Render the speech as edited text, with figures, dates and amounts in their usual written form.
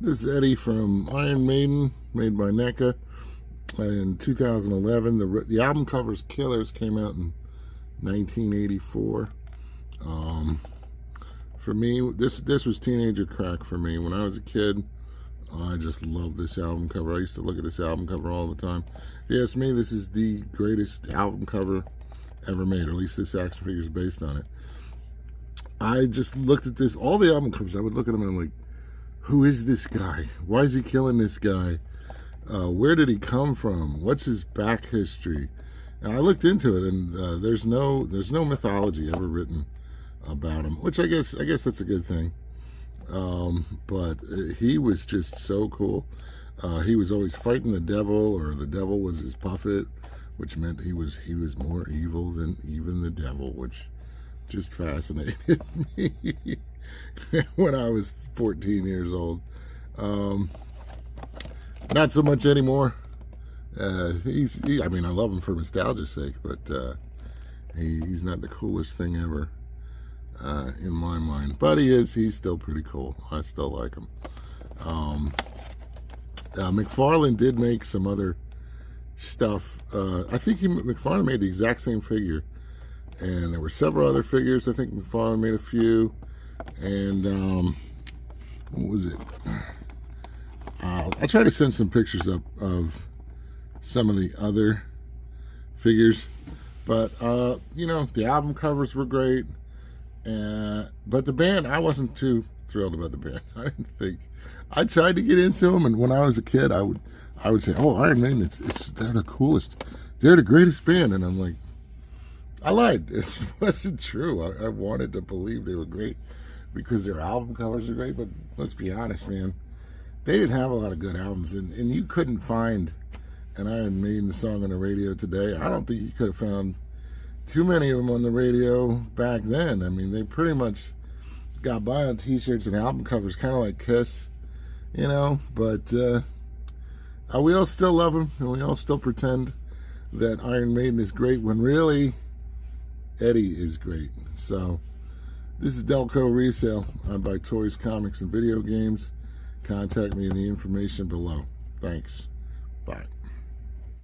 This is Eddie from Iron Maiden, made by NECA in 2011. The album cover's Killers came out in 1984. For me, this was teenager crack for me. When I was a kid, I just loved this album cover. I used to look at this album cover all the time. If you ask me, this is the greatest album cover ever made, or at least this action figure is based on it. I just looked at this, all the album covers, I would look at them and I'm like, who is this guy? Why is he killing this guy? Where did he come from? What's his back history? And I looked into it, and there's no mythology ever written about him, which I guess that's a good thing. But he was just so cool. He was always fighting the devil, or the devil was his puppet, which meant he was more evil than even the devil, which just fascinated me when I was 14 years old. Not so much anymore. I mean, I love him for nostalgia's sake, but he's not the coolest thing ever in my mind. But he's still pretty cool. I still like him. McFarlane did make some other stuff. I think McFarlane made the exact same figure, and there were several other figures. I think McFarlane made a few, and what was it? I'll try to send some pictures up of some of the other figures, but you know, the album covers were great, but the band, I wasn't too thrilled about the band. I didn't think. I tried to get into them, and when I was a kid, I would say, "Oh, Iron Maiden, they're the coolest, they're the greatest band," and I'm like, I lied. It wasn't true. I wanted to believe they were great because their album covers are great, but let's be honest, man, they didn't have a lot of good albums, and you couldn't find an Iron Maiden song on the radio today. I don't think you could have found too many of them on the radio back then. I mean, they pretty much got by on t-shirts and album covers, kind of like Kiss, you know, but we all still love them, and we all still pretend that Iron Maiden is great when really Eddie is great. So this is delcoresale. I buy toys, comics, and video games. Contact me in the information below. Thanks. Bye.